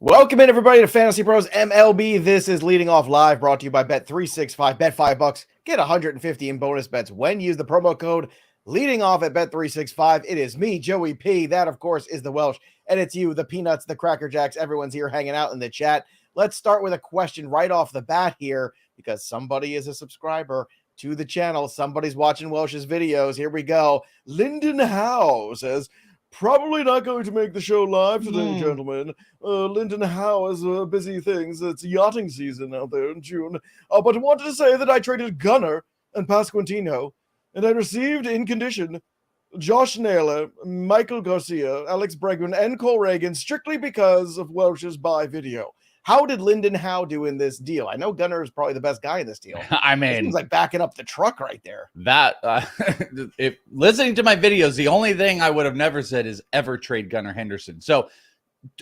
Welcome in, everybody, to Fantasy Pros MLB. This is Leading Off Live, brought to you by Bet365. Bet $5, get 150 in bonus bets when you use the promo code Leading Off at Bet365. It is me, Joey P. That, of course, is the Welsh. And it's you, the Peanuts, the Cracker Jacks. Everyone's here hanging out in the chat. Let's start with a question right off the bat here, because somebody is a subscriber to the channel. Somebody's watching Welsh's videos. Here we go. Lyndon Howe says, probably not going to make the show live today, gentlemen. Lyndon Howe has busy things. It's yachting season out there in June. But I wanted to say that I traded Gunnar and Pasquantino, and I received in condition Josh Naylor, Michael Garcia, Alex Bregman, and Cole Reagan strictly because of Welsh's buy video. How did Lyndon Howe do in this deal? I know Gunnar is probably the best guy in this deal. I mean, it seems like backing up the truck right there. That if listening to my videos, the only thing I would have never said is ever trade Gunnar Henderson. So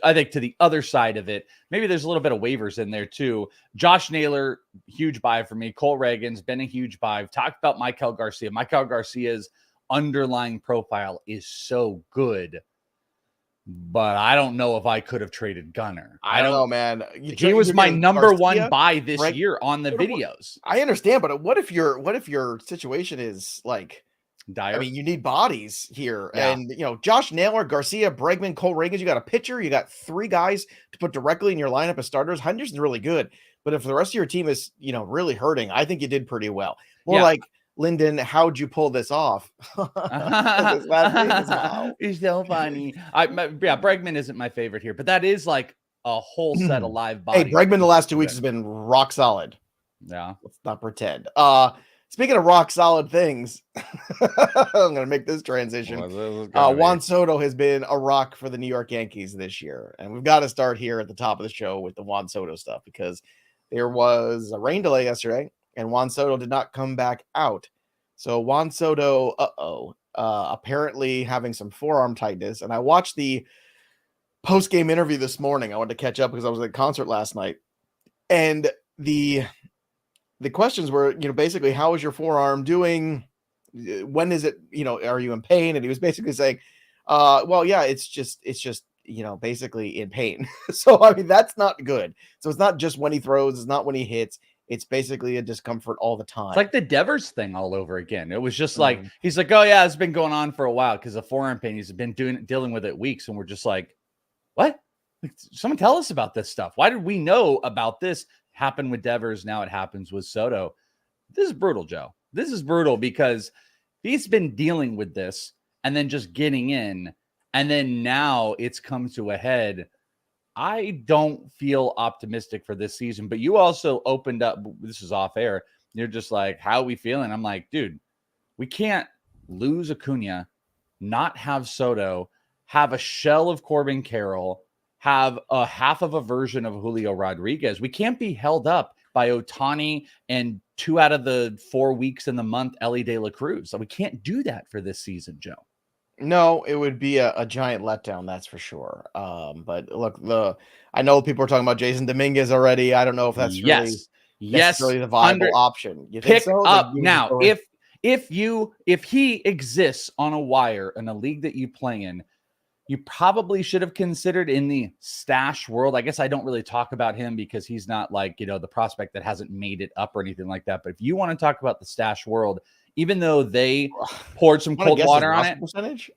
I think to the other side of it, maybe there's a little bit of waivers in there too. Josh Naylor, huge buy for me. Cole Reagan's been a huge buy. I've talked about Michael Garcia. Michael Garcia's underlying profile is so good, but I don't know if I could have traded Gunnar. I don't know, man. He was my number one buy this year on the videos. I understand, but what if your situation is like dire? I mean, you need bodies here. Yeah. And Josh Naylor, Garcia, Bregman, Cole Reagan, you got a pitcher, you got three guys to put directly in your lineup as starters. Henderson's really good. But if the rest of your team is, really hurting, I think you did pretty well. More like, Lyndon, how'd you pull this off? Wow. He's so funny. Bregman isn't my favorite here, but that is like a whole set of live bodies. Hey, Bregman the last 2 weeks has been rock solid. Yeah. Let's not pretend. Speaking of rock solid things, I'm going to make this transition. Juan Soto has been a rock for the New York Yankees this year. And we've got to start here at the top of the show with the Juan Soto stuff, because there was a rain delay yesterday and Juan Soto did not come back out. So Juan Soto, apparently having some forearm tightness. And I watched the post-game interview this morning. I wanted to catch up because I was at a concert last night. And the questions were, basically, how is your forearm doing? When is it, are you in pain? And he was basically saying, well, yeah, it's just, basically in pain. So, I mean, that's not good. So it's not just when he throws, it's not when he hits. It's basically a discomfort all the time. It's like the Devers thing all over again. It was just like, he's like, oh yeah, it's been going on for a while because of forearm pain. He's been dealing with it weeks. And we're just like, what? Someone tell us about this stuff. Why did we know about this happen with Devers? Now it happens with Soto. This is brutal, Joe. This is brutal because he's been dealing with this and then just getting in. And then now it's come to a head. I don't feel optimistic for this season, but you also opened up, this is off air. You're just like, how are we feeling? I'm like, dude, we can't lose Acuna, not have Soto, have a shell of Corbin Carroll, have a half of a version of Julio Rodriguez. We can't be held up by Ohtani and 2 out of the 4 weeks in the month, Ellie De La Cruz. So we can't do that for this season, Joe. No, it would be a giant letdown, that's for sure. But look, I know people are talking about Jason Dominguez already. I don't know if that's really necessarily the viable option. You think so? Up now. If he exists on a wire in a league that you play in, you probably should have considered in the stash world. I guess I don't really talk about him because he's not like, the prospect that hasn't made it up or anything like that. But if you want to talk about the stash world, even though they poured some cold water on it. Percentage?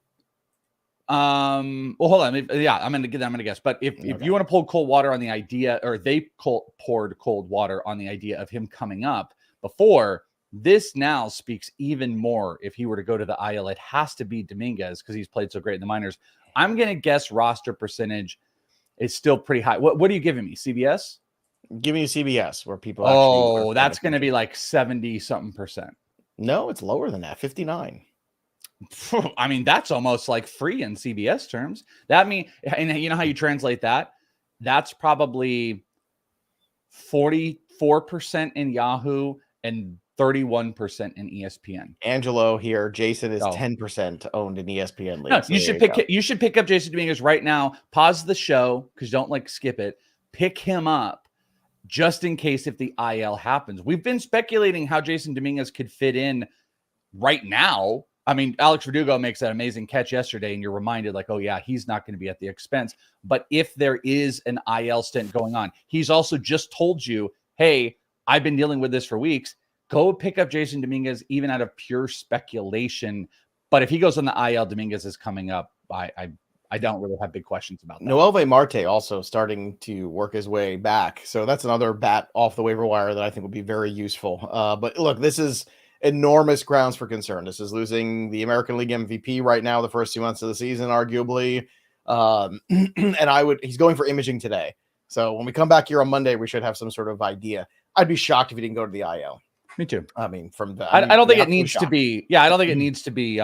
Well, hold on. Yeah, I'm gonna guess. But if you want to pull cold water on the idea, or they poured cold water on the idea of him coming up before, this now speaks even more. If he were to go to the IL, it has to be Dominguez because he's played so great in the minors. I'm gonna guess roster percentage is still pretty high. What are you giving me? CBS? Give me CBS where people. Oh, that's gonna be like 70-something%. No, it's lower than that. 59. I mean, that's almost like free in CBS terms. That means, and you know how you translate that? That's probably 44% in Yahoo and 31% in ESPN. Angelo here. Jason is 10% owned in ESPN league. No, you should pick up Jason Dominguez right now. Pause the show because don't skip it. Pick him up just in case if the IL happens. We've been speculating how Jason Dominguez could fit in right now. I mean, Alex Verdugo makes that amazing catch yesterday, and you're reminded, like, oh, yeah, he's not going to be at the expense. But if there is an IL stint going on, he's also just told you, hey, I've been dealing with this for weeks. Go pick up Jason Dominguez, even out of pure speculation. But if he goes on the IL, Dominguez is coming up. I don't really have big questions about that. Noelvi Marte also starting to work his way back. So that's another bat off the waiver wire that I think would be very useful. But look, this is enormous grounds for concern. This is losing the American League MVP right now, the first 2 months of the season, arguably. And he's going for imaging today. So when we come back here on Monday, we should have some sort of idea. I'd be shocked if he didn't go to the IL. Me too. I mean, I don't think it needs to be. Yeah, I don't think it needs to be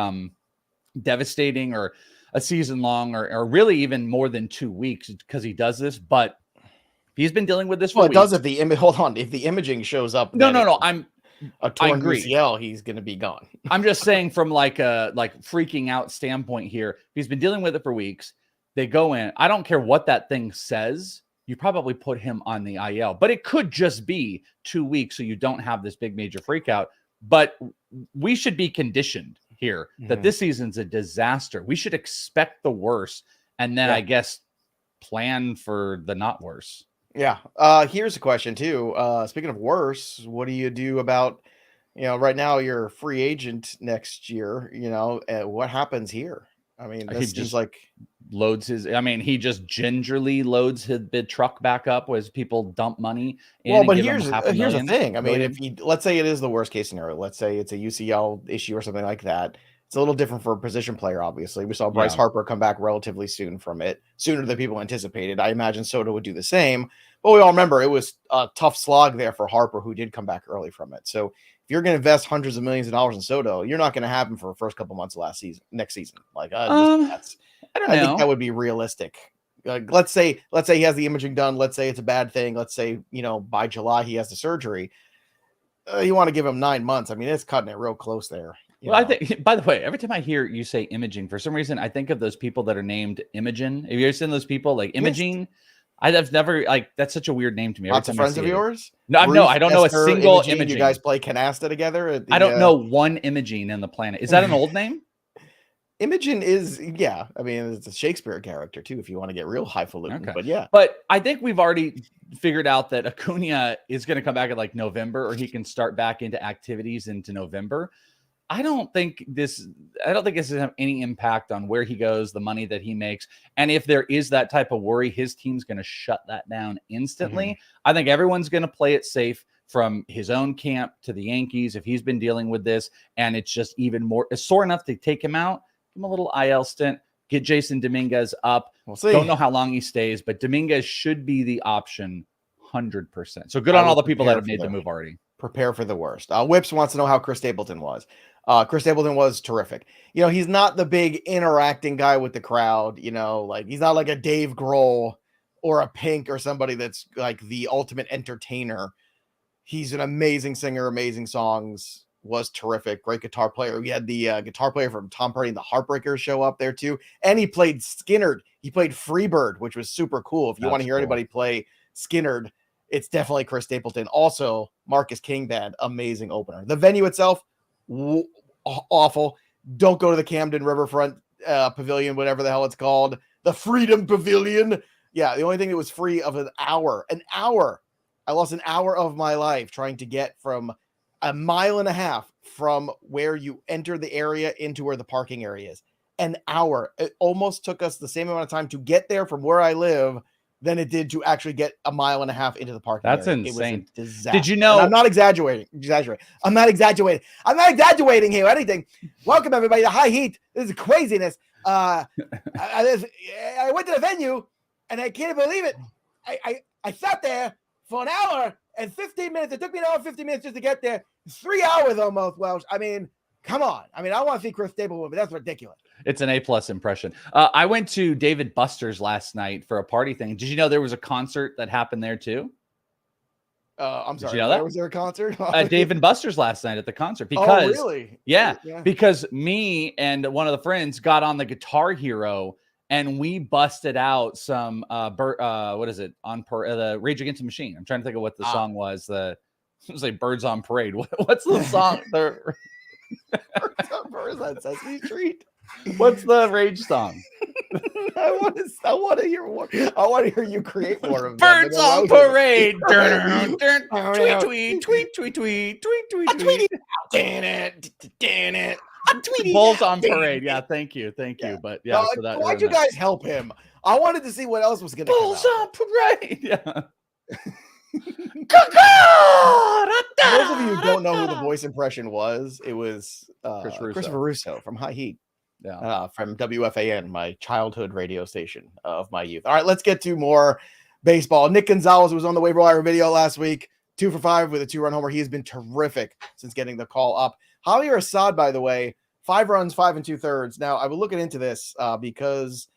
devastating or a season long or really even more than 2 weeks because he does this. But he's been dealing with this for weeks. It does if the imaging shows up. No. I'm a torn UCL, he's going to be gone. I'm just saying from like a freaking out standpoint here. He's been dealing with it for weeks. They go in. I don't care what that thing says. You probably put him on the IL, but it could just be 2 weeks. So you don't have this big major freak out, but we should be conditioned here that this season's a disaster. We should expect the worst. And then I guess plan for the not worse. Yeah. Here's a question too. Speaking of worse, what do you do about, right now you're a free agent next year, what happens here? I mean, this just like he just gingerly loads his bid truck back up as people dump money. But here's the thing. I mean, let's say it is the worst case scenario. Let's say it's a UCL issue or something like that. It's a little different for a position player, obviously. We saw Bryce Harper come back relatively soon from it, sooner than people anticipated. I imagine Soto would do the same. But we all remember it was a tough slog there for Harper, who did come back early from it. So if you're going to invest hundreds of millions of dollars in Soto, you're not going to have him for the first couple months of next season. I don't know. I think that would be realistic. Let's say he has the imaging done. Let's say it's a bad thing. Let's say, by July he has the surgery. You want to give him 9 months. I mean, it's cutting it real close there. I think, by the way, every time I hear you say imaging, for some reason, I think of those people that are named Imogen. Have you ever seen those people like Imogene? I've never that's such a weird name to me. Lots of friends of yours? No, Ruth, I don't know a single Imogene. You guys play canasta together? I don't know one Imogene in the planet. Is that an old name? Imogen is, I mean, it's a Shakespeare character too, if you want to get real highfalutin. Okay. But I think we've already figured out that Acuna is going to come back at November, or he can start back into activities into November. I don't think this has any impact on where he goes, the money that he makes. And if there is that type of worry, his team's going to shut that down instantly. I think everyone's going to play it safe from his own camp to the Yankees. If he's been dealing with this and it's just even more, it's sore enough to take him out, give him a little IL stint, get Jason Dominguez up. We'll see. Don't know how long he stays, but Dominguez should be the option 100%. So good on all the people that have made the move already. Prepare for the worst. Whips wants to know how Chris Stapleton was. Chris Stapleton was terrific. He's not the big interacting guy with the crowd. He's not like a Dave Grohl or a Pink or somebody that's like the ultimate entertainer. He's an amazing singer, amazing songs, was terrific. Great guitar player. We had the guitar player from Tom Petty and the Heartbreakers show up there too. And he played Skinnerd. He played Freebird, which was super cool. If you want to hear anybody play Skinnerd, it's definitely Chris Stapleton. Also, Marcus King Band, amazing opener. The venue itself, awful. Don't go to the Camden Riverfront Pavilion, whatever the hell it's called. The Freedom Pavilion. Yeah, the only thing that was free of an hour. I lost an hour of my life trying to get from a mile and a half from where you enter the area into where the parking area is. An hour. It almost took us the same amount of time to get there from where I live than it did to actually get a mile and a half into the parking That's area. Insane. It was a disaster. Did you know? And I'm not exaggerating. I'm not exaggerating here or anything. Welcome, everybody, to High Heat. This is craziness. I went to the venue, and I can't believe it. I sat there for an hour and 15 minutes. It took me an hour and 15 minutes just to get there. 3 hours almost, Welsh. I mean, come on. I mean, I want to see Chris Stapleton, but that's ridiculous. It's an A+ impression. I went to David Buster's last night for a party thing. Did you know there was a concert that happened there too? I'm sorry. Did you know that? Was there a concert? David Buster's last night at the concert because really? Yeah, because me and one of the friends got on the Guitar Hero and we busted out some what is it on the Rage Against the Machine. I'm trying to think of what the song was. It was like Birds on Parade. What's the song? Birds on Sesame Street. What's the rage song? I want to hear more. I want to hear you create more of Birds them. on parade. Tweet, tweet, tweet, tweet, tweet, tweet, tweet, tweet. Damn it. Bulls on parade. Yeah, thank you. But yeah, no, so that why'd you guys help him? I wanted to see what else was going to come Bulls on parade. Yeah. For those of you who don't know who the voice impression was, it was Christopher Russo from High Heat. Yeah. From WFAN, my childhood radio station of my youth. All right, let's get to more baseball. Nick Gonzalez was on the waiver wire video last week, 2 for 5 with a 2-run homer. He has been terrific since getting the call up. Javier Assad, by the way, 5 runs, 5 2/3. Now, I was looking into this because,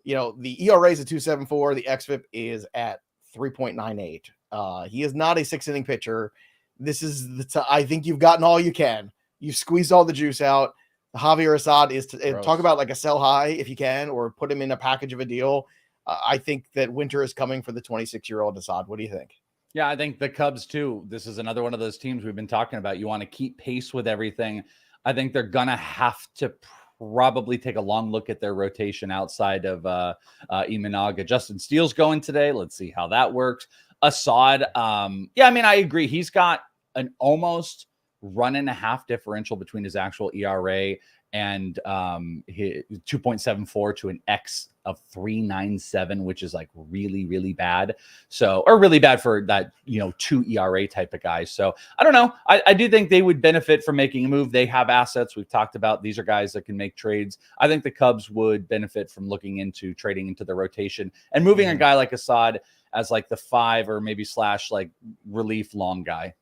the ERA is at 2.74. The xFIP is at 3.98. He is not a 6-inning pitcher. This is I think you've gotten all you can. You've squeezed all the juice out. Javier Assad is talk about like a sell high if you can, or put him in a package of a deal. I think that winter is coming for the 26-year-old Assad. What do you think? Yeah, I think the Cubs too. This is another one of those teams we've been talking about. You want to keep pace with everything. I think they're going to have to probably take a long look at their rotation outside of Imanaga. Justin Steele's going today. Let's see how that works. Assad, I agree. He's got an almost 1.5 differential between his actual ERA and his 2.74 to an X of 3.97, which is like really, really bad. So, or really bad for that, 2 ERA type of guy. So I don't know. I do think they would benefit from making a move. They have assets. We've talked about these are guys that can make trades. I think the Cubs would benefit from looking into trading into the rotation and moving a guy like Assad as like the 5 or maybe / like relief long guy.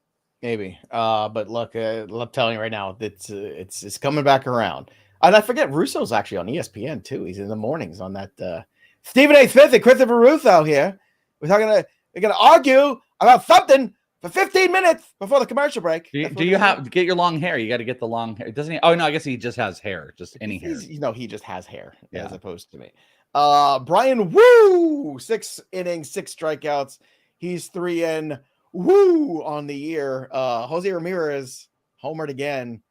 Maybe. But look, I'm telling you right now, it's coming back around. And I forget Russo's actually on ESPN too. He's in the mornings on that. Stephen A. Smith and Christopher Russo here. We're gonna argue about something for 15 minutes before the commercial break. Do you have to get your long hair? You got to get the long hair. Doesn't he? Oh no, I guess he just has hair. Just any hair. He just has hair as opposed to me. Bryan Woo, 6 innings, 6 strikeouts. He's 3-N. Woo on the year. Jose Ramirez homered again.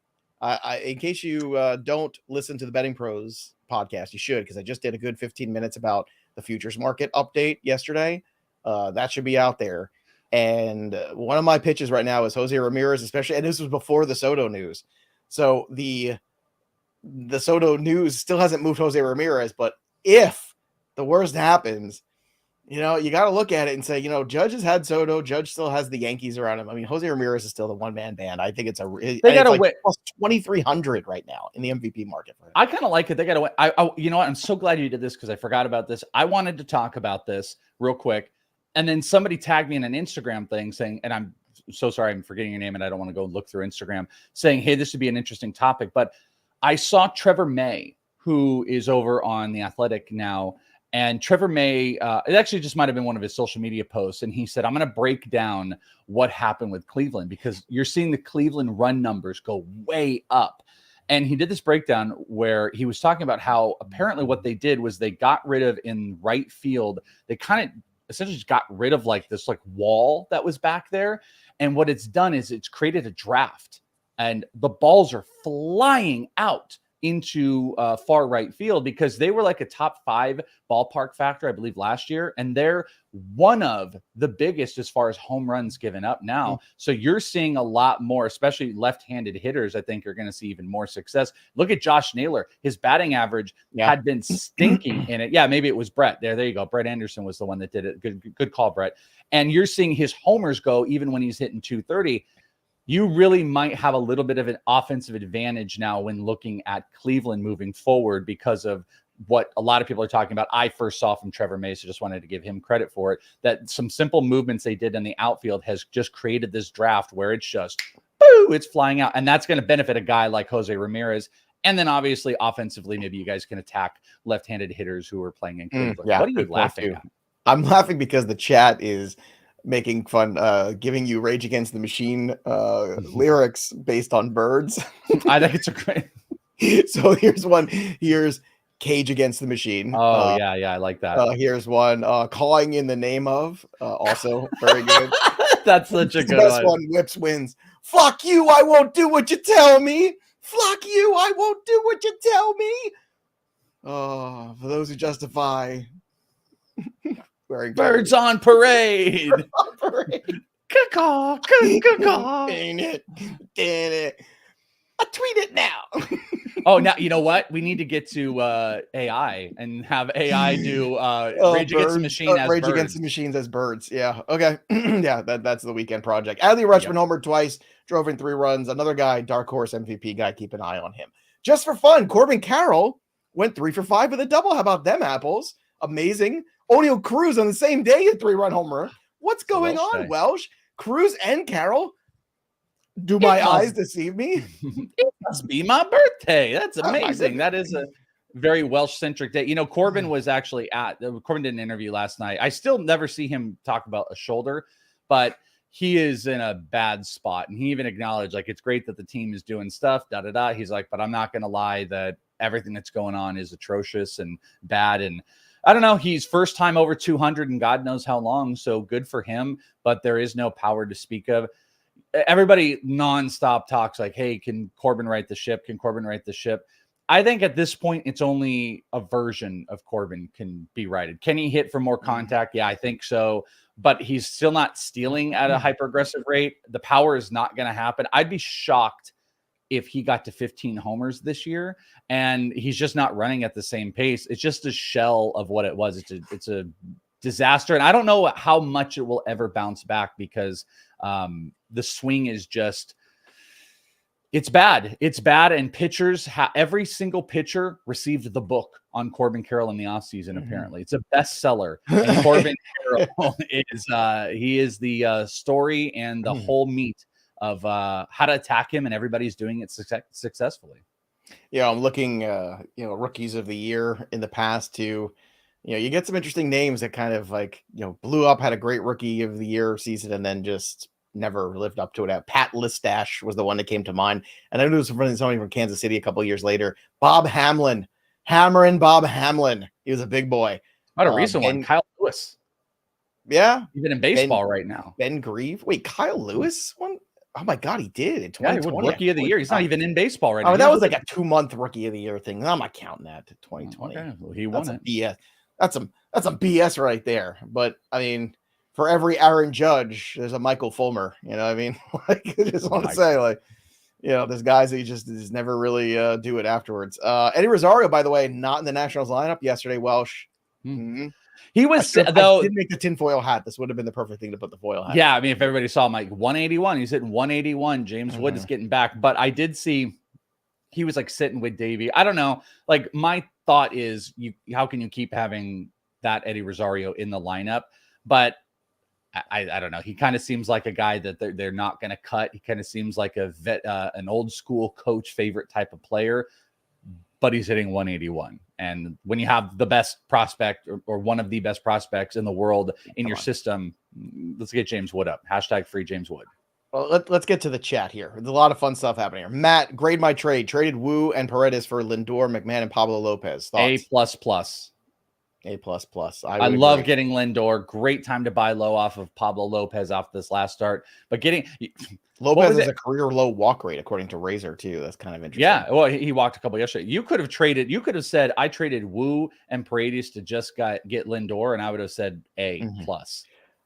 In case you don't listen to the Betting Pros podcast, you should, because I just did a good 15 minutes about the futures market update yesterday. That should be out there. And one of my pitches right now is Jose Ramirez, especially, and this was before the Soto news. So the Soto news still hasn't moved Jose Ramirez, but if the worst happens, you got to look at it and say, Judge has had Soto. Judge still has the Yankees around him. I mean, Jose Ramirez is still the one-man band. I think they got to win plus 2,300 right now in the MVP market. For him. I kind of like it. They got to win. You know what? I'm so glad you did this because I forgot about this. I wanted to talk about this real quick. And then somebody tagged me in an Instagram thing saying, and I'm so sorry, I'm forgetting your name and I don't want to go look through Instagram, saying, hey, this would be an interesting topic. But I saw Trevor May, who is over on The Athletic now. And Trevor May, it actually just might have been one of his social media posts. And he said, I'm going to break down what happened with Cleveland because you're seeing the Cleveland run numbers go way up. And he did this breakdown where he was talking about how apparently what they did was they got rid of in right field. They kind of essentially just got rid of like this like wall that was back there. And what it's done is it's created a draft and the balls are flying out into far right field because they were like a top 5 ballpark factor, I believe, last year. And they're one of the biggest as far as home runs given up now. So you're seeing a lot more, especially left-handed hitters, I think are going to see even more success. Look at Josh Naylor. His batting average had been stinking in it. Yeah, maybe it was Brett. There you go. Brett Anderson was the one that did it. Good call, Brett. And you're seeing his homers go even when he's hitting 230. You really might have a little bit of an offensive advantage now when looking at Cleveland moving forward because of what a lot of people are talking about. I first saw from Trevor May, so just wanted to give him credit for it, that some simple movements they did in the outfield has just created this draft where it's just, boo, it's flying out. And that's going to benefit a guy like Jose Ramirez. And then obviously offensively, maybe you guys can attack left-handed hitters who are playing in Cleveland. What are you laughing at? I'm laughing because the chat is making fun, giving you Rage Against the Machine lyrics based on birds. I think it's a great. So here's one. Here's Cage Against the Machine. Oh, yeah, I like that. Here's one. Calling in the Name of. Also very good. That's such a good one. Whips wins. Fuck you. I won't do what you tell me. Flock you, I won't do what you tell me. Oh, for those who justify wearing Birds on parade. Caw, caw. Dang it. I tweet it now. Oh, now you know what? We need to get to AI and have AI do Rage Against the Machine as Rage birds. Against the Machines as birds. Yeah. Okay. Yeah, that's the weekend project. Adley Rutschman homered twice, drove in 3 runs. Another guy, dark horse MVP guy, keep an eye on him. Just for fun, Corbin Carroll went 3 for 5 with a double. How about them apples? Amazing. Oneil Cruz on the same day, a 3-run homer. What's going on, Welsh? Cruz and Carroll? Do my eyes deceive me? It must be my birthday. That's amazing. That is a very Welsh-centric day. You know, Corbin was actually Corbin did an interview last night. I still never see him talk about a shoulder, but he is in a bad spot. And he even acknowledged, like, it's great that the team is doing stuff, da-da-da. He's like, but I'm not going to lie that everything that's going on is atrocious and bad. And I don't know. He's first time over 200 and God knows how long. So good for him, but there is no power to speak of. Everybody nonstop talks like, hey, can Corbin right the ship? Can Corbin right the ship? I think at this point, it's only a version of Corbin can be righted. Can he hit for more contact? Yeah, I think so. But he's still not stealing at a hyper aggressive rate. The power is not going to happen. I'd be shocked if he got to 15 homers this year and he's just not running at the same pace. It's just a shell of what it was. It's a disaster. And I don't know how much it will ever bounce back because the swing is just, it's bad. It's bad. And pitchers, every single pitcher received the book on Corbin Carroll in the offseason. Apparently it's a bestseller. And Corbin Carroll he is the story and the whole meat of how to attack him, and everybody's doing it successfully. Yeah, I'm looking, rookies of the year in the past too. You get some interesting names that kind of blew up, had a great rookie of the year season, and then just never lived up to it. Pat Listash was the one that came to mind. And I knew it was somebody from Kansas City a couple of years later. Bob Hamlin, Bob Hamlin. He was a big boy. What a recent one. Kyle Lewis. Yeah. Even in baseball right now. Ben Grieve. Wait, Kyle Lewis won? Oh my God, he did in 2020. Yeah, rookie of the year. He's not even in baseball right now. Oh, that was like a 2-month rookie of the year thing. I'm not counting that to 2020. Okay. Well, he won it. BS. That's some BS right there. But I mean, for every Aaron Judge, there's a Michael Fulmer. You know what I mean? I just want to say, there's guys that you just never really do it afterwards. Eddie Rosario, by the way, not in the Nationals lineup yesterday. Welsh. Mm-hmm. He was, I did make the tinfoil hat. This would have been the perfect thing to put the foil hat. Yeah, I mean, if everybody saw him, like 181, he's hitting 181. James Wood is getting back. But I did see he was like sitting with Davey. I don't know. Like, my thought is, how can you keep having that Eddie Rosario in the lineup? But I don't know. He kind of seems like a guy that they're not going to cut. He kind of seems like a vet, an old school coach favorite type of player, but he's hitting 181. And when you have the best prospect or one of the best prospects in the world in your system, let's get James Wood up. # free James Wood. Well, let's get to the chat here. There's a lot of fun stuff happening here. Matt, grade my trade. Traded Woo and Paredes for Lindor, McMahon, and Pablo Lopez. Thoughts? A++. I love getting Lindor. Great time to buy low off of Pablo Lopez off this last start. But getting Lopez is a career low walk rate, according to Razor, too. That's kind of interesting. Yeah, well, he walked a couple yesterday. You could have said, I traded Woo and Paredes to just get Lindor, and I would have said A+.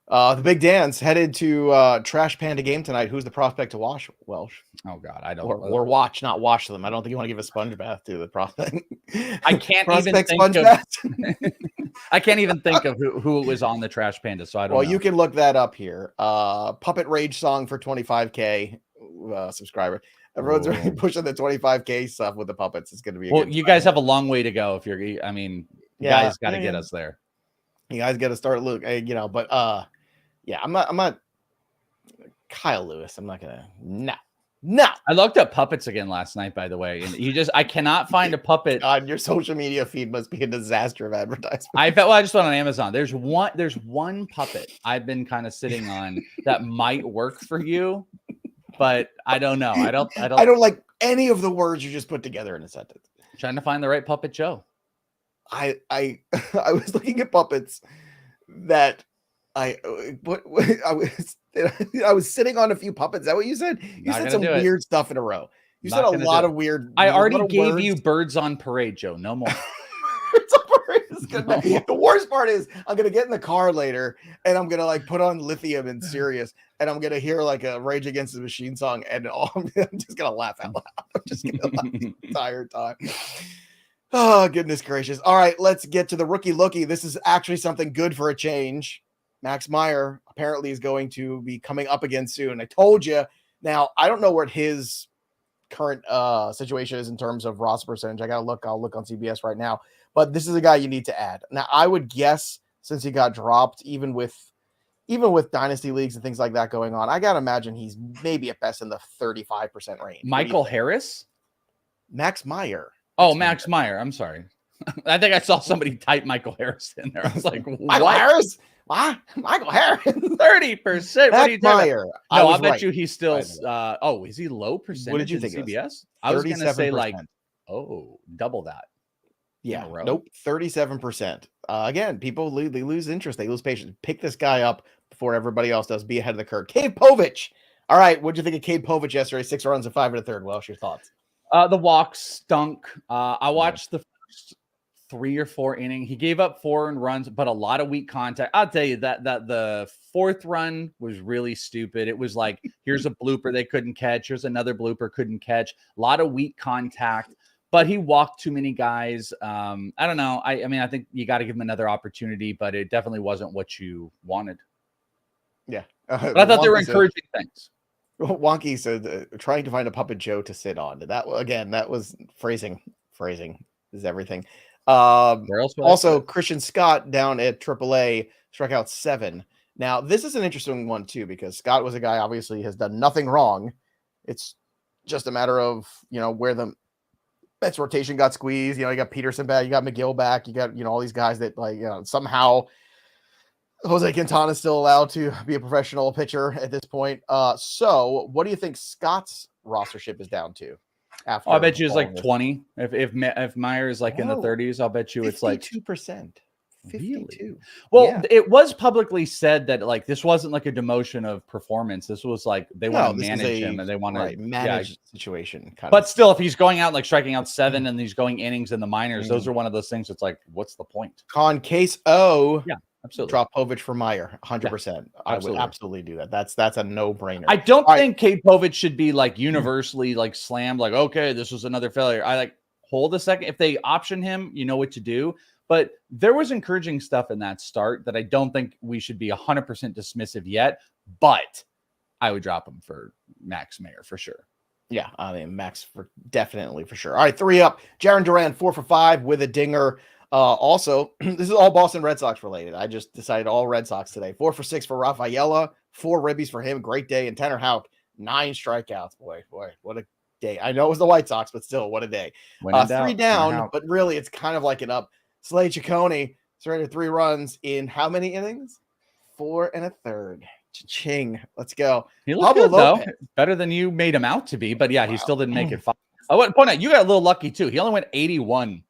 The Big Dan's headed to Trash Panda game tonight. Who's the prospect to watch, Welsh? Oh, God, I don't or watch, not wash them. I don't think you want to give a sponge bath to the prospect. I can't even think of I can't even think of who was on the Trash Panda, so I don't know. You can look that up here. Puppet Rage song for 25K subscriber. Everyone's really pushing the 25K stuff with the puppets. It's going to be you guys have a long way to go if you're, you guys got to get us there. You guys got to start but I'm not Kyle Lewis. I'm not gonna. No. I looked up puppets again last night, by the way, and I cannot find a puppet. God, your social media feed must be a disaster of advertisement. I just went on Amazon. There's one puppet I've been kind of sitting on that might work for you, but I don't know. I don't like any of the words you just put together in a sentence. Trying to find the right puppet Joe. I was looking at puppets that I was sitting on a few puppets. Is that what you said? You said some weird stuff in a row. You said a lot of weird. I already gave you birds on parade, Joe. No more. The worst part is I'm gonna get in the car later and I'm gonna like put on Lithium and Sirius and I'm gonna hear like a Rage Against the Machine song and I'm just gonna laugh out loud. I'm just gonna laugh the entire time. Oh, goodness gracious. All right, let's get to the rookie lookie. This is actually something good for a change. Max Meyer apparently is going to be coming up again soon. I told you. Now, I don't know what his current situation is in terms of roster percentage. I'll look on CBS right now. But this is a guy you need to add. Now, I would guess since he got dropped, even with dynasty leagues and things like that going on, I got to imagine he's maybe at best in the 35% range. Michael Harris? Max Meyer. Oh, Max Meyer. I'm sorry. I think I saw somebody type Michael Harris in there. I was like, what? Michael Harris? What? Michael Harris? 30%. What are you talking about? No, I bet you he's still is he low percentage? What did you think? CBS? I was gonna say like double that. Yeah, nope, 37%. Again, people they lose interest, they lose patience. Pick this guy up before everybody else does. Be ahead of the curve. Cade Povich. All right, what'd you think of Cade Povich yesterday? 6 runs and 5 1/3. Welsh, your thoughts? The walk stunk. I watched the first 3 or 4 inning. He gave up 4 runs, but a lot of weak contact. I'll tell you that the 4th run was really stupid. It was like, here's a blooper they couldn't catch. Here's another blooper couldn't catch. A lot of weak contact. But he walked too many guys. I don't know. I mean, I think you got to give him another opportunity, but it definitely wasn't what you wanted. Yeah. But I thought they were encouraging things. Wonky said, trying to find a puppet Joe to sit on. That was phrasing. Phrasing is everything. Also, Christian Scott down at AAA struck out 7. Now, this is an interesting one, too, because Scott was a guy, obviously, has done nothing wrong. It's just a matter of, where the Mets rotation got squeezed. You got Peterson back, you got McGill back, you got, all these guys that somehow Jose Quintana is still allowed to be a professional pitcher at this point. So what do you think Scott's rostership is down to? After I bet you it's like 20. If Meyer is like in the 30s, I'll bet you it's like 2%. 52. Really? Well, it was publicly said that like this wasn't like a demotion of performance. This was like they want to manage him and they want to manage the situation. But still, if he's going out like striking out 7 and he's going innings in the minors, those are one of those things. It's like, what's the point? Case O. Yeah, absolutely. Drop Povich for Meyer, 100%. Yeah, I would absolutely do that. That's a no-brainer. I don't think Cade Povich should be like universally like slammed. Like, okay, this was another failure. I like hold a second. If they option him, you know what to do. But there was encouraging stuff in that start that I don't think we should be 100% dismissive yet. But I would drop him for Max Meyer for sure. Yeah, I mean, Max definitely for sure. All right, 3 up. Jarren Duran, 4 for 5 with a dinger. Also, this is all Boston Red Sox related. I just decided all Red Sox today. 4 for 6 for Rafaela, 4 ribbies for him. Great day. And Tanner Houck, 9 strikeouts. Boy, what a day. I know it was the White Sox, but still, what a day. 3 down, but really it's kind of like an up. Slade Cecconi surrendered 3 runs in how many innings? 4 1/3. Cha-ching. Let's go. He looked good, though. Better than you made him out to be. But yeah, he still didn't make it 5. I want to point out, you got a little lucky too. He only went 81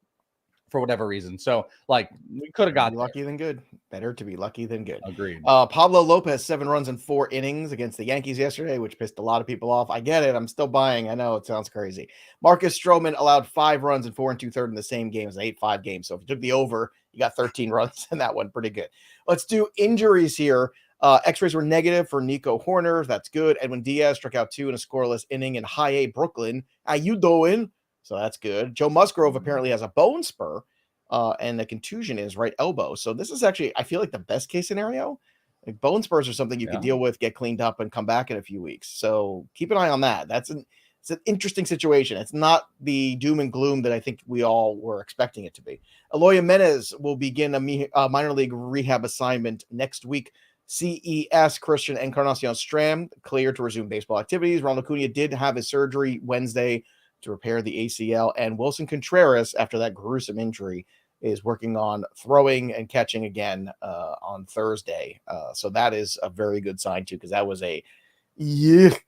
for whatever reason. So like we could have got lucky than good. Better to be lucky than good. Agreed. Pablo Lopez, 7 runs in 4 innings against the Yankees yesterday, which pissed a lot of people off. I get it. I'm still buying. I know it sounds crazy. Marcus Stroman allowed 5 runs in 4 2/3 in the same game. It was an 8-5 game. So if you took the over, you got 13 runs in that one. Pretty good. Let's do injuries here. X-rays were negative for Nico Horner. That's good. Edwin Diaz struck out 2 in a scoreless inning in High A Brooklyn. How you doing? So that's good. Joe Musgrove apparently has a bone spur. And the contusion is right elbow. So this is actually, I feel like the best case scenario. Like bone spurs are something you can deal with, get cleaned up, and come back in a few weeks. So keep an eye on that. It's an interesting situation. It's not the doom and gloom that I think we all were expecting it to be. Eloy Jimenez will begin a minor league rehab assignment next week. CES Christian Encarnacion Stram cleared to resume baseball activities. Ronald Acuna did have his surgery Wednesday to repair the ACL, and Wilson Contreras, after that gruesome injury, is working on throwing and catching again on Thursday. So that is a very good sign too, because that was a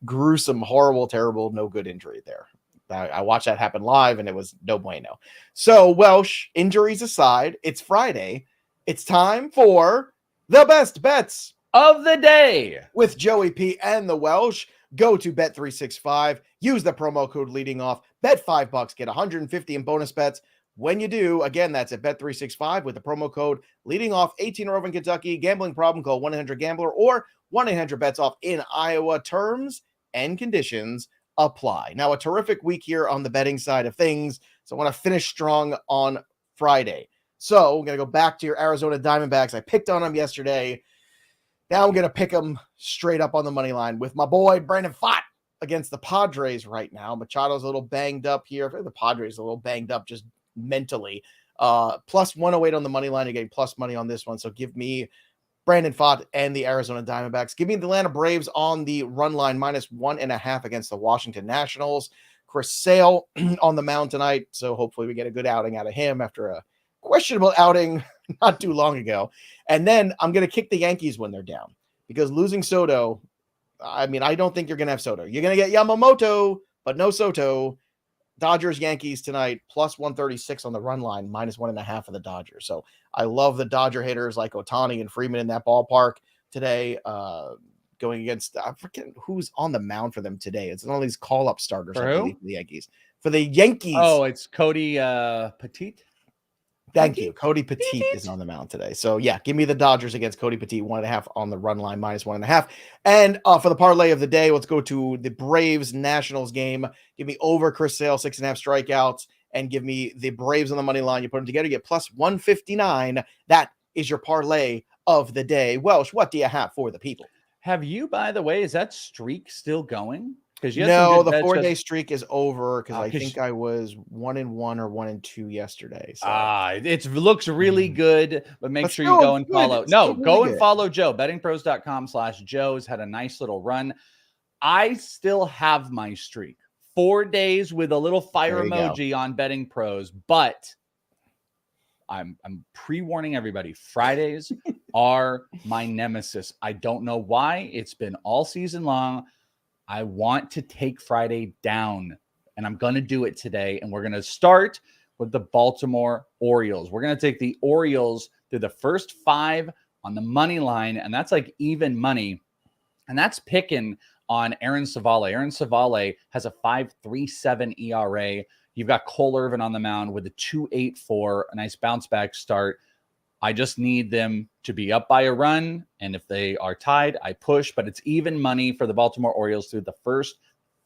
gruesome, horrible, terrible, no good injury there. I watched that happen live and it was no bueno. So Welsh, injuries aside, it's Friday. It's time for the best bets of the day with Joey P and the Welsh. Go to bet365, use the promo code leading off, bet $5, get 150 in bonus bets. When you do, again, that's at bet365 with the promo code leading off, 18 or over in Kentucky. Gambling problem, call 1-800-GAMBLER or 1-800-BETS-OFF in Iowa. Terms and conditions apply. Now, a terrific week here on the betting side of things. So I want to finish strong on Friday. So I'm going to go back to your Arizona Diamondbacks. I picked on them yesterday. Now I'm going to pick them straight up on the money line with my boy Brandon Pfaadt against the Padres right now. Machado's a little banged up here. I feel like the Padres a little banged up just mentally. Plus 108 on the money line. You're getting plus money on this one. So give me Brandon Pfaadt and the Arizona Diamondbacks. Give me the Atlanta Braves on the run line, -1.5 against the Washington Nationals. Chris Sale on the mound tonight. So hopefully we get a good outing out of him after a questionable outing not too long ago. And then I'm going to kick the Yankees when they're down because losing Soto, I mean, I don't think you're going to have Soto. You're going to get Yamamoto, but no Soto. Dodgers, Yankees tonight, plus 136 on the run line, -1.5 of the Dodgers. So I love the Dodger hitters like Ohtani and Freeman in that ballpark today, going against, I forget who's on the mound for them today. It's all these call-up starters, For I who? believe, for the Yankees. For the Yankees. Oh, it's Cody Petit. Thank you. Cody Petit is on the mound today. So, yeah, give me the Dodgers against Cody Petit, 1.5 on the run line, -1.5. And for the parlay of the day, let's go to the Braves-Nationals game. Give me over Chris Sale, 6.5 strikeouts, and give me the Braves on the money line. You put them together, you get plus 159. That is your parlay of the day. Welsh, what do you have for the people? Have you, by the way, is that streak still going? Because No, the 4-day streak is over because I think I was 1-1 or 1-2 yesterday. So. It looks really good, but make sure you go and follow. Go and follow Joe. Bettingpros.com/Joe has had a nice little run. I still have my streak. 4 days with a little fire emoji on Betting Pros, but I'm pre-warning everybody. Fridays are my nemesis. I don't know why. It's been all season long. I want to take Friday down, and I'm going to do it today. And we're going to start with the Baltimore Orioles. We're going to take the Orioles through the first 5 on the money line, and that's like even money. And that's picking on Aaron Savale. Aaron Savale has a 5.37 ERA. You've got Cole Irvin on the mound with a 2.84, a nice bounce back start. I just need them to be up by a run, and if they are tied, I push, but it's even money for the Baltimore Orioles through the first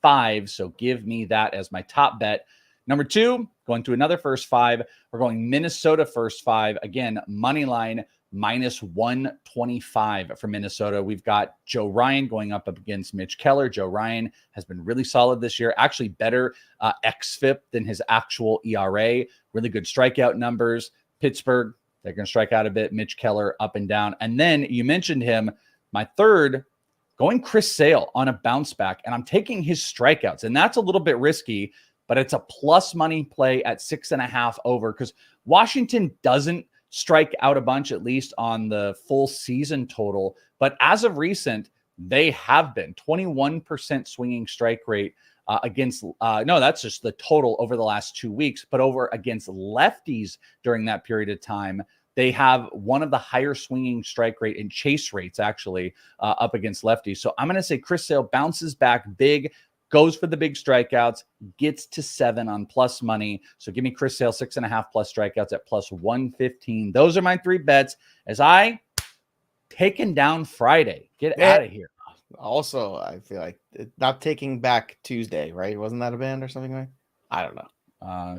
5, so give me that as my top bet. Number 2, going to another first 5. We're going Minnesota first 5. Again, money line, -125 for Minnesota. We've got Joe Ryan going up against Mitch Keller. Joe Ryan has been really solid this year, actually better xFIP than his actual ERA. Really good strikeout numbers. Pittsburgh, they're going to strike out a bit. Mitch Keller up and down. And then you mentioned him. My third, going Chris Sale on a bounce back. And I'm taking his strikeouts. And that's a little bit risky, but it's a plus money play at 6.5 over because Washington doesn't strike out a bunch, at least on the full season total. But as of recent, they have been 21% swinging strike rate against, no, that's just the total over the last 2 weeks, but over against lefties during that period of time, they have one of the higher swinging strike rate and chase rates actually up against lefties. So I'm going to say Chris Sale bounces back big, goes for the big strikeouts, gets to 7 on plus money. So give me Chris Sale 6.5 plus strikeouts at plus 115. Those are my 3 bets as I taken down Friday. Get out of here. Also, I feel like not taking back Tuesday, right? Wasn't that a band or something like? I don't know.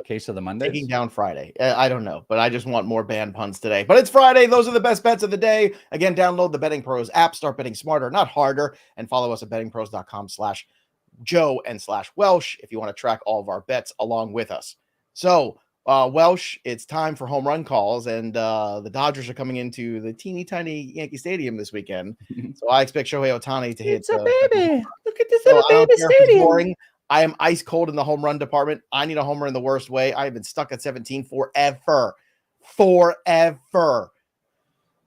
Case of the Mondays? Taking down Friday. I don't know, but I just want more band puns today. But it's Friday. Those are the best bets of the day. Again, download the Betting Pros app. Start betting smarter, not harder. And follow us at bettingpros.com/Joe and /Welsh if you want to track all of our bets along with us. So, Welsh, it's time for home run calls, and the Dodgers are coming into the teeny tiny Yankee Stadium this weekend. So I expect Shohei Ohtani to hit. It's a baby. Look at this So little baby stadium. Boring. I am ice cold in the home run department. I need a homer in the worst way. I have been stuck at 17 forever.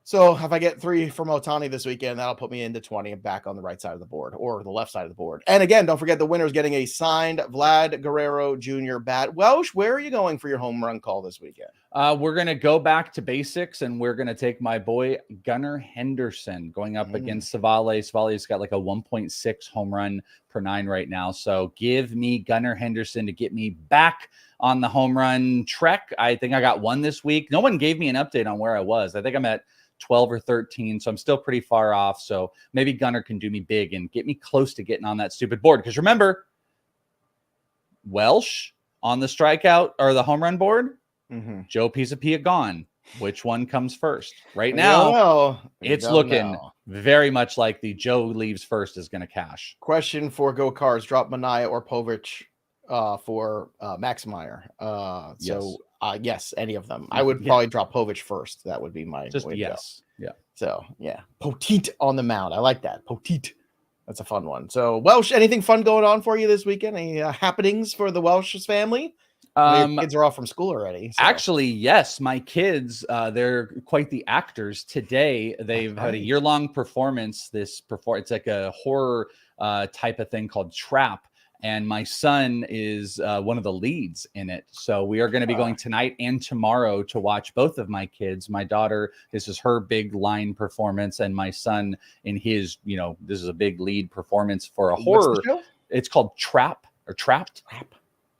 So if I get 3 from Ohtani this weekend, that'll put me into 20 and back on the right side of the board or the left side of the board. And again, don't forget the winner's getting a signed Vlad Guerrero Jr. bat. Welsh, where are you going for your home run call this weekend? We're going to go back to basics, and we're going to take my boy Gunnar Henderson going up against Savale. Savale's got like a 1.6 home run per 9 right now. So give me Gunnar Henderson to get me back on the home run trek. I think I got 1 this week. No one gave me an update on where I was. I think I'm at 12 or 13, so I'm still pretty far off. So maybe Gunnar can do me big and get me close to getting on that stupid board. Because remember, Welsh on the strikeout or the home run board, Joe Pisapia gone. Which one comes first? Right now, it's looking very much like the Joe leaves first is going to cash. Question for Go Cards: drop Mania or Povich for Max Meyer. Yes, any of them. I would probably drop Povich first. That would be my yes. Yeah. So Poteet on the mound. I like that. Poteet. That's a fun one. So Welsh, anything fun going on for you this weekend? Any happenings for the Welsh family? Your kids are off from school already. So. Actually, yes. My kids, they're quite the actors. Today, they've had a year-long performance. It's like a horror type of thing called Trap. And my son is one of the leads in it. So we are going to be going tonight and tomorrow to watch both of my kids. My daughter, this is her big line performance. And my son in his, this is a big lead performance for a horror. It's called Trap or Trapped.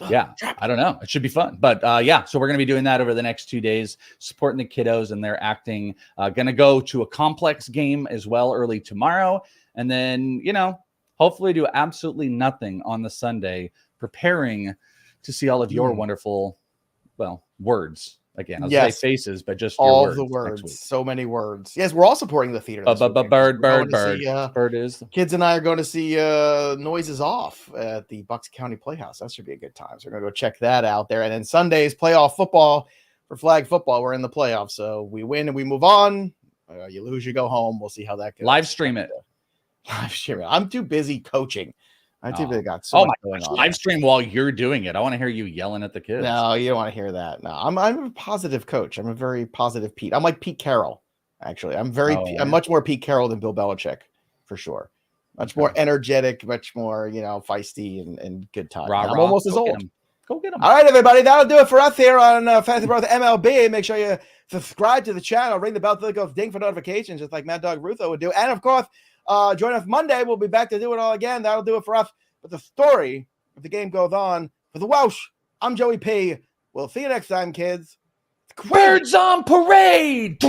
Yeah, I don't know. It should be fun. But so we're going to be doing that over the next 2 days, supporting the kiddos and their acting. Going to go to a complex game as well early tomorrow. And then, hopefully do absolutely nothing on the Sunday, preparing to see all of your wonderful, words. Again, I'll say faces, but just all your the words. So many words. Yes, we're all supporting the theater. Bird is. Kids and I are going to see Noises Off at the Bucks County Playhouse. That should be a good time. So we're going to go check that out there. And then Sundays, playoff football for flag football. We're in the playoffs. So we win and we move on. You lose, you go home. We'll see how that goes. Live stream it. I'm too busy coaching. I too busy got so much going on. Live stream while you're doing it. I want to hear you yelling at the kids. No, you don't want to hear that. No, I'm a positive coach. I'm a very positive Pete. I'm like Pete Carroll, actually. I'm much more Pete Carroll than Bill Belichick, for sure. Much more energetic, much more, feisty and good time. I'm almost as old. Go get them. All right, everybody. That'll do it for us here on FantasyPros MLB. Make sure you subscribe to the channel. Ring the bell to go ding for notifications, just like Mad Dog Rutho would do. And, of course, join us Monday. We'll be back to do it all again. That'll do it for us. But the story of the game goes on. For the Welsh, I'm Joey P. We'll see you next time, kids. Birds on parade!